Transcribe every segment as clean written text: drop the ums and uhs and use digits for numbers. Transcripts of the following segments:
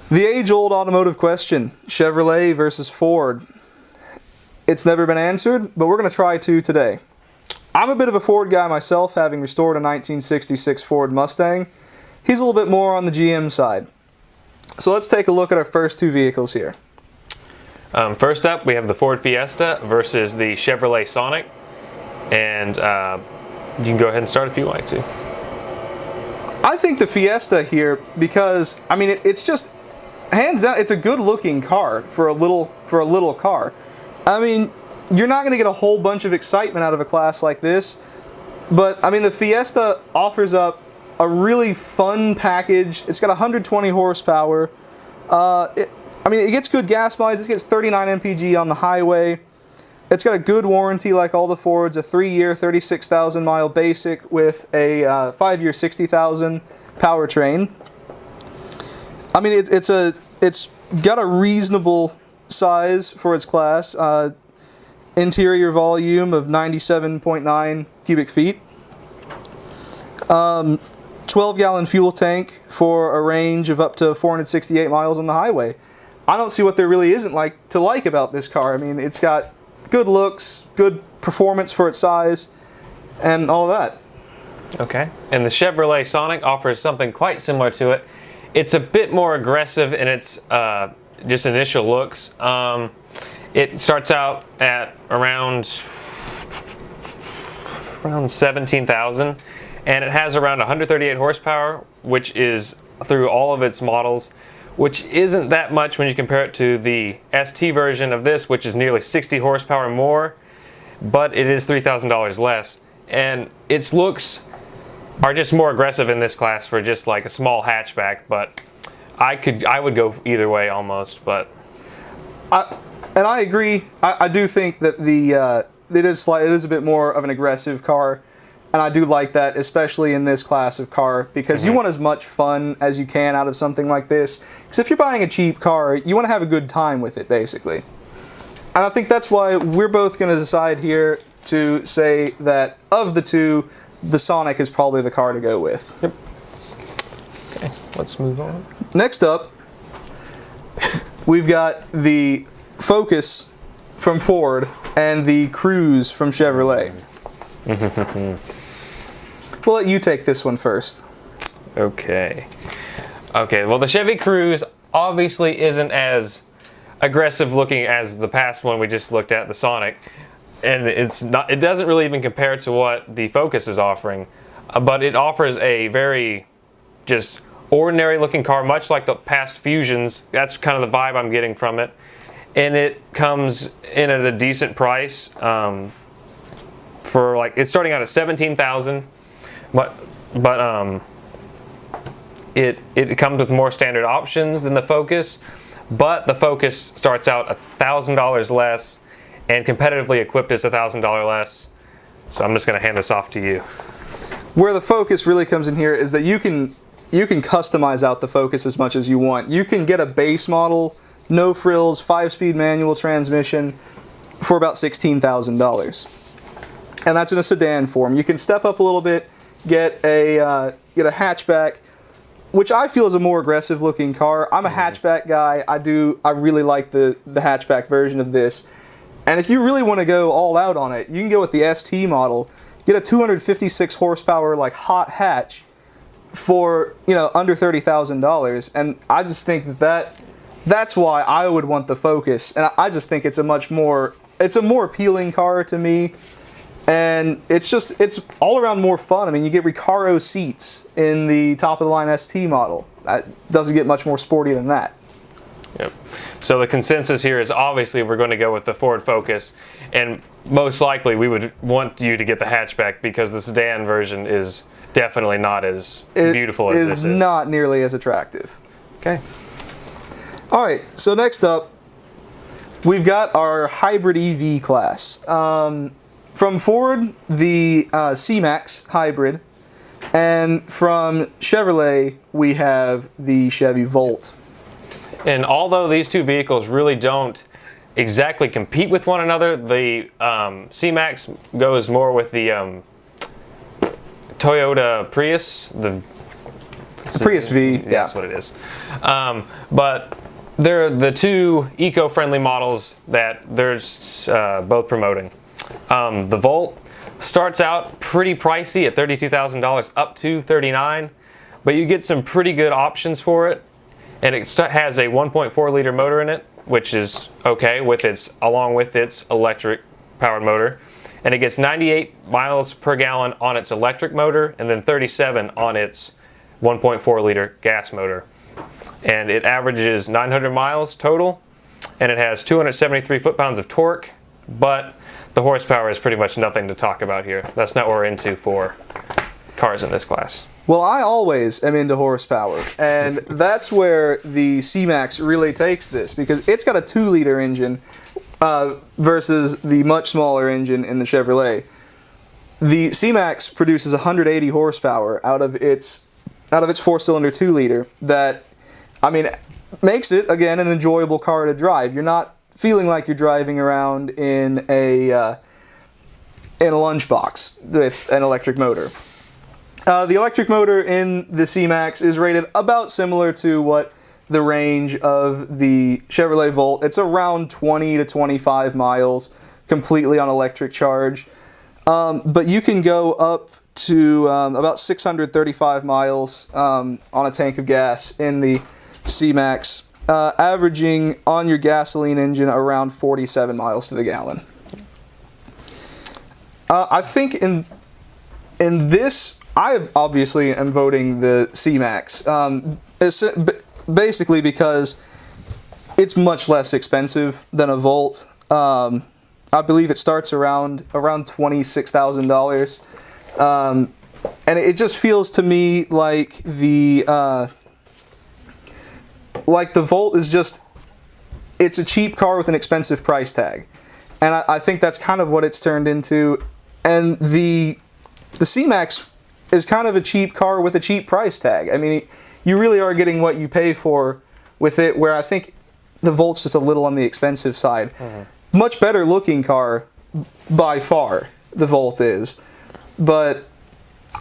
The age-old automotive question, Chevrolet versus Ford. It's never been answered, but we're going to try to today. I'm a bit of a Ford guy myself, having restored a 1966 Ford Mustang. He's a little bit more on the GM side. So let's take a look at our first two vehicles here. First up, we have the Ford Fiesta versus the Chevrolet Sonic. And you can go ahead and start if you like to. I think the Fiesta here, because, I mean, it's just, hands down, it's a good-looking car for a little car. I mean, you're not going to get a whole bunch of excitement out of a class like this, but, I mean, the Fiesta offers up a really fun package. It's got 120 horsepower. I mean, it gets good gas mileage. It gets 39 mpg on the highway. It's got a good warranty like all the Fords, a 3-year, 36,000 mile basic with a 5-year, 60,000 powertrain. I mean, it's got a reasonable size for its class. Interior volume of 97.9 cubic feet. 12-gallon fuel tank for a range of up to 468 miles on the highway. I don't see what there really isn't to like about this car. I mean, it's got good looks, good performance for its size, and all of that. Okay. And the Chevrolet Sonic offers something quite similar to it. It's a bit more aggressive in its just initial looks. It starts out at around 17,000, and it has around 138 horsepower, which is through all of its models, which isn't that much when you compare it to the ST version of this, which is nearly 60 horsepower more, but it is $3,000 less. And its looks are just more aggressive in this class for just like a small hatchback, but I would go either way almost, but. And I agree. I do think that it is a bit more of an aggressive car, and I do like that, especially in this class of car, because you want as much fun as you can out of something like this. Because if you're buying a cheap car, you want to have a good time with it, basically. And I think that's why we're both going to decide here to say that of the two, the Sonic is probably the car to go with. Yep. Okay, let's move on. Next up, we've got the Focus from Ford and the Cruze from Chevrolet. We'll let you take this one first. Okay. Okay, well, the Chevy Cruze obviously isn't as aggressive looking as the past one we just looked at, the Sonic. And it doesn't really even compare to what the Focus is offering. But it offers a very just ordinary looking car, much like the past Fusions. That's kind of the vibe I'm getting from it. And it comes in at a decent price. For like, it's starting out at 17,000, but it comes with more standard options than the Focus, but the Focus starts out $1,000 less, and competitively equipped is $1,000 less. So I'm just going to hand this off to you. Where the Focus really comes in here is that you can customize out the Focus as much as you want. You can get a base model, no frills, 5-speed manual transmission for about $16,000. And that's in a sedan form. You can step up a little bit, get a hatchback, which I feel is a more aggressive looking car. I'm a hatchback guy. I really like the hatchback version of this. And if you really want to go all out on it, you can go with the ST model, get a 256 horsepower like hot hatch for, under $30,000. And I just think that's why I would want the Focus. And I just think it's a more appealing car to me. And it's all around more fun. I mean, you get Recaro seats in the top-of-the-line ST model. That doesn't get much more sporty than that. Yep. So the consensus here is obviously we're going to go with the Ford Focus, and most likely we would want you to get the hatchback because the sedan version is definitely not as beautiful as this is. It is not nearly as attractive. Okay. All right, so next up, we've got our hybrid EV class. From Ford, the C-Max hybrid, and from Chevrolet, we have the Chevy Volt. And although these two vehicles really don't exactly compete with one another, the C-Max goes more with the Toyota Prius, the Prius V, yeah. That's what it is. But they're the two eco-friendly models that they're both promoting. The Volt starts out pretty pricey at $32,000 up to $39,000, but you get some pretty good options for it, and it has a 1.4 liter motor in it, which is okay along with its electric powered motor, and it gets 98 miles per gallon on its electric motor and then 37 on its 1.4 liter gas motor, and it averages 900 miles total, and it has 273 foot-pounds of torque, but the horsepower is pretty much nothing to talk about here. That's not what we're into for cars in this class. Well, I always am into horsepower, and that's where the C-Max really takes this, because it's got a 2-liter engine versus the much smaller engine in the Chevrolet. The C-Max produces 180 horsepower out of its 4-cylinder 2-liter that, I mean, makes it, again, an enjoyable car to drive. You're not feeling like you're driving around in a lunchbox with an electric motor. The electric motor in the C-Max is rated about similar to what the range of the Chevrolet Volt. It's around 20 to 25 miles completely on electric charge. But you can go up to about 635 miles on a tank of gas in the C-Max, averaging on your gasoline engine around 47 miles to the gallon. I think in this, I obviously am voting the C-Max, basically because it's much less expensive than a Volt. I believe it starts around $26,000, and it just feels to me like the Volt is just, it's a cheap car with an expensive price tag, and I think that's kind of what it's turned into. And the C-Max is kind of a cheap car with a cheap price tag. I mean, you really are getting what you pay for with it, where I think the Volt's just a little on the expensive side. Mm-hmm. Much better looking car by far, the Volt is. But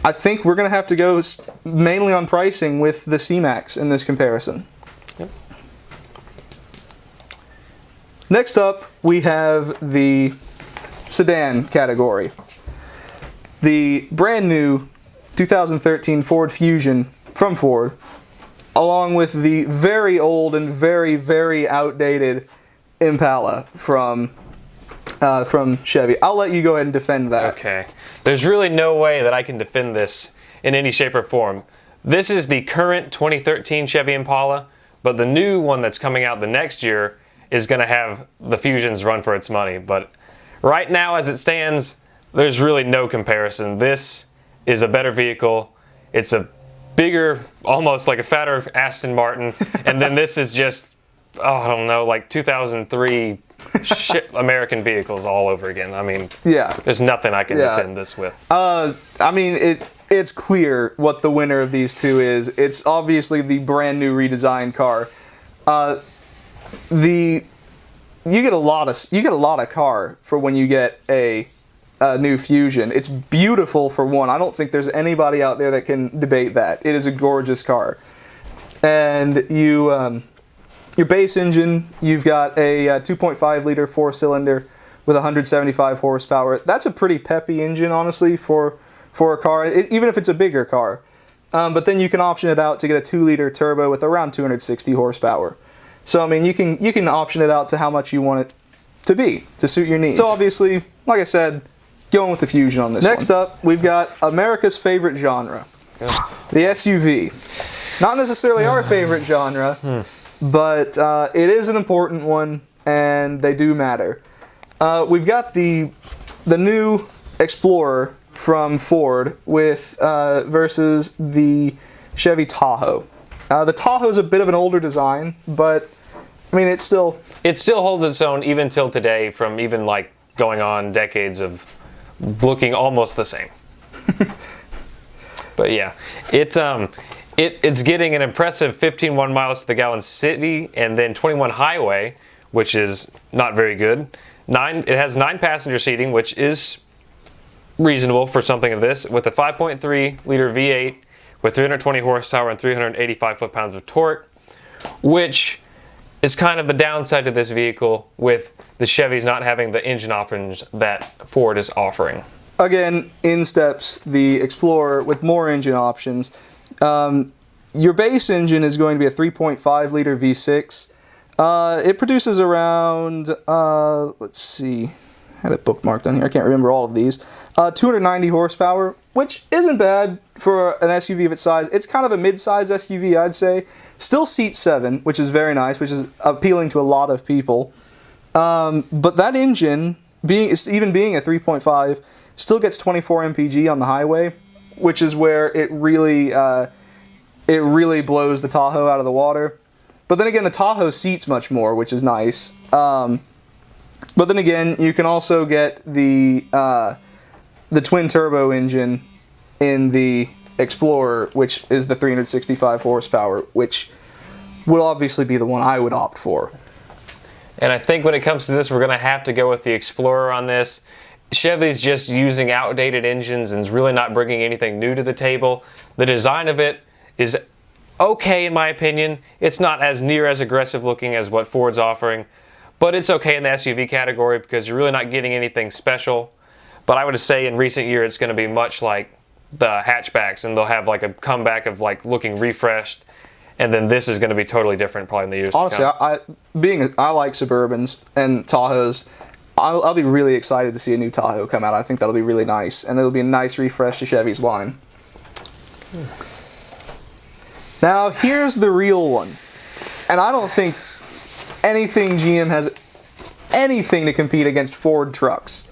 I think we're going to have to go mainly on pricing with the C-Max in this comparison. Yep. Next up, we have the sedan category. The brand new 2013 Ford Fusion from Ford, along with the very old and very, very outdated Impala from Chevy. I'll let you go ahead and defend that. Okay. There's really no way that I can defend this in any shape or form. This is the current 2013 Chevy Impala, but the new one that's coming out the next year is going to have the Fusions run for its money. But right now, as it stands, there's really no comparison. This is a better vehicle. It's a bigger, almost like a fatter Aston Martin, and then this is just, I don't know, like 2003 American vehicles all over again. I mean, yeah, there's nothing I can defend this with. I mean, it's clear what the winner of these two is. It's obviously the brand new redesigned car. You get a lot of car for when you get a new Fusion. It's beautiful for one. I don't think there's anybody out there that can debate that. It is a gorgeous car. And your base engine, you've got a 2.5 liter 4-cylinder with 175 horsepower. That's a pretty peppy engine, honestly, for a car, even if it's a bigger car. But then you can option it out to get a 2-liter turbo with around 260 horsepower. So I mean, you can option it out to how much you want it to be, to suit your needs. So obviously, like I said, going with the Fusion on this one. Next up, we've got America's favorite genre, the SUV. Not necessarily our favorite genre, but it is an important one, and they do matter. We've got the new Explorer from Ford versus the Chevy Tahoe. The Tahoe is a bit of an older design, but I mean, it still holds its own even till today, from even like going on decades of looking almost the same. But yeah, it's getting an impressive 15.1 miles to the gallon city, and then 21 highway, which is not very good. It has 9 passenger seating, which is reasonable for something of this, with a 5.3 liter V8 with 320 horsepower and 385 foot-pounds of torque, which is kind of the downside to this vehicle with the Chevys not having the engine options that Ford is offering. Again, in steps the Explorer with more engine options. Your base engine is going to be a 3.5 liter V6. It produces around, let's see, I had it bookmarked on here, I can't remember all of these, 290 horsepower, which isn't bad for an SUV of its size. It's kind of a mid-size SUV, I'd say. Still seats 7, which is very nice, which is appealing to a lot of people. But that engine, even being a 3.5, still gets 24 mpg on the highway, which is where it really blows the Tahoe out of the water. But then again, the Tahoe seats much more, which is nice. But then again, you can also get the twin turbo engine in the Explorer, which is the 365 horsepower, which would obviously be the one I would opt for. And I think when it comes to this, we're going to have to go with the Explorer on this. Chevy's just using outdated engines and is really not bringing anything new to the table. The design of it is okay in my opinion. It's not as near as aggressive looking as what Ford's offering, but it's okay in the SUV category because you're really not getting anything special. But I would say in recent years it's going to be much like the hatchbacks, and they'll have like a comeback of like looking refreshed, and then this is going to be totally different probably in the years honestly, to come. I like Suburbans and Tahoes. I'll be really excited to see a new Tahoe come out. I think that'll be really nice, and it'll be a nice refresh to Chevy's line. Now, here's the real one. And I don't think anything GM has anything to compete against Ford trucks.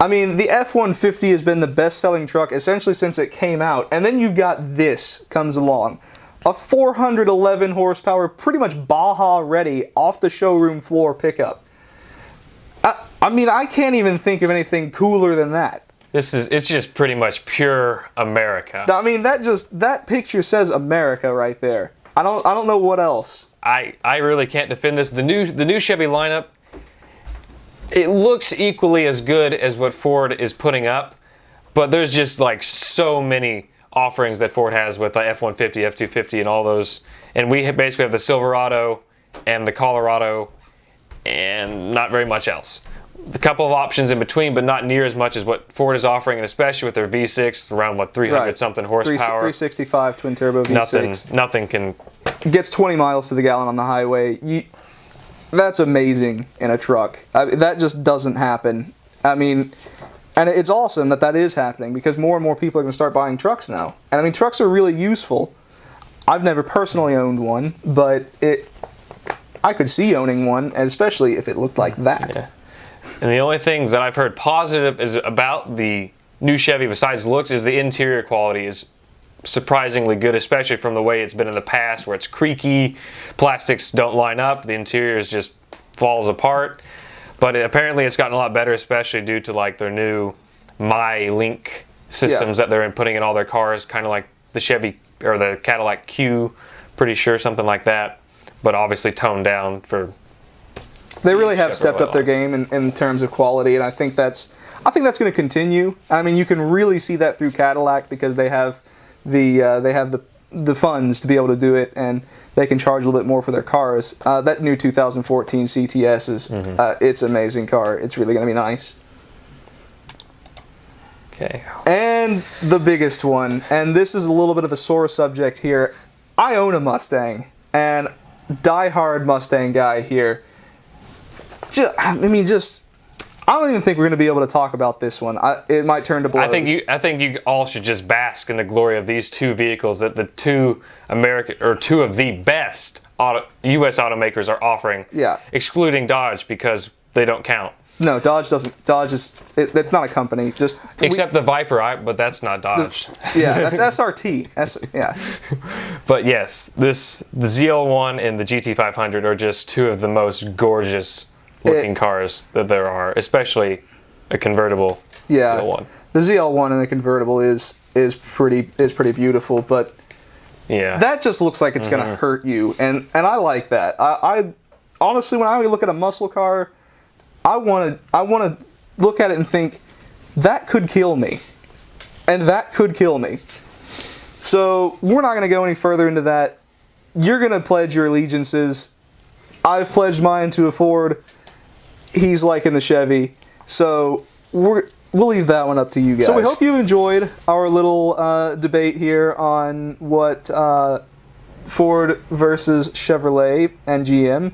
I mean, the F-150 has been the best-selling truck essentially since it came out, and then you've got this comes along. A 411 horsepower, pretty much Baja-ready, off-the-showroom floor pickup. I mean, I can't even think of anything cooler than that. It's just pretty much pure America. I mean, that picture says America right there. I don't know what else. I really can't defend this. The new Chevy lineup, it looks equally as good as what Ford is putting up, but there's just like so many offerings that Ford has with the F-150, F-250, and all those. And we basically have the Silverado and the Colorado and not very much else. A couple of options in between, but not near as much as what Ford is offering, and especially with their V6, around what 300 something horsepower. 365 twin turbo V6. Nothing can. Gets 20 miles to the gallon on the highway. That's amazing in a truck. That just doesn't happen. I mean, and it's awesome that is happening because more and more people are going to start buying trucks now. And I mean, trucks are really useful. I've never personally owned one, but I could see owning one, and especially if it looked like that. Yeah. And the only things that I've heard positive is about the new Chevy, besides looks, is the interior quality is surprisingly good, especially from the way it's been in the past, where it's creaky, plastics don't line up, the interior just falls apart. But apparently it's gotten a lot better, especially due to like their new MyLink systems that they're putting in all their cars, kind of like the Chevy or the Cadillac Q, pretty sure, something like that. But obviously toned down for. They really have stepped up their game in terms of quality, and I think that's going to continue. I mean, you can really see that through Cadillac because they have the funds to be able to do it, and they can charge a little bit more for their cars. That new 2014 CTS is it's an amazing car. It's really going to be nice. Okay. And the biggest one, and this is a little bit of a sore subject here. I own a Mustang, and die-hard Mustang guy here. I don't even think we're going to be able to talk about this one. It might turn to blows. I think you all should just bask in the glory of these two vehicles that the two of the best U.S. automakers are offering. Yeah. Excluding Dodge because they don't count. No, Dodge doesn't. Dodge is. It's not a company. Except the Viper, but that's not Dodge. That's SRT. Yeah. But yes, the ZL1 and the GT500 are just two of the most gorgeous looking cars that there are, especially a convertible ZL1. The ZL1 and the convertible is pretty beautiful, but that just looks like it's going to hurt you, and I like that. I honestly, when I look at a muscle car, I want to look at it and think that could kill me, and that could kill me. So we're not going to go any further into that. You're going to pledge your allegiances. I've pledged mine to a Ford. He's liking the Chevy. So we'll leave that one up to you guys. So we hope you enjoyed our little debate here on what Ford versus Chevrolet and GM.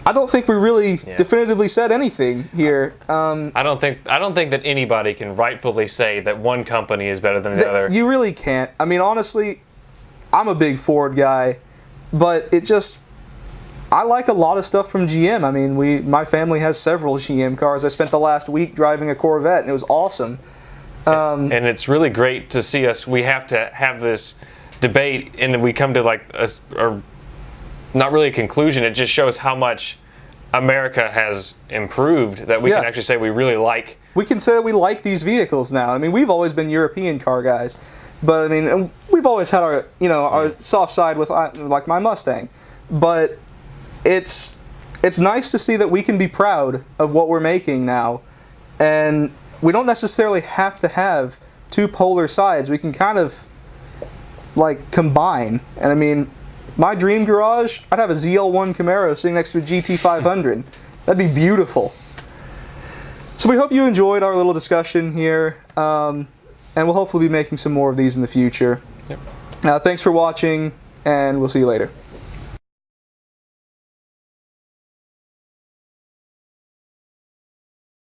I don't think we really definitively said anything here. I don't think that anybody can rightfully say that one company is better than the other. You really can't. I mean, honestly, I'm a big Ford guy, but I like a lot of stuff from GM. I mean, my family has several GM cars. I spent the last week driving a Corvette, and it was awesome. And it's really great to see us. We have to have this debate, and we come to like a not really a conclusion. It just shows how much America has improved, that we can actually say we really like. We can say that we like these vehicles now. I mean, we've always been European car guys, but I mean, we've always had our our soft side with like my Mustang. But it's nice to see that we can be proud of what we're making now, and we don't necessarily have to have two polar sides. We can kind of like combine. And I mean, my dream garage, I'd have a ZL1 Camaro sitting next to a GT500. That'd be beautiful. So we hope you enjoyed our little discussion here, and we'll hopefully be making some more of these in the future. Yep. Thanks for watching, and we'll see you later.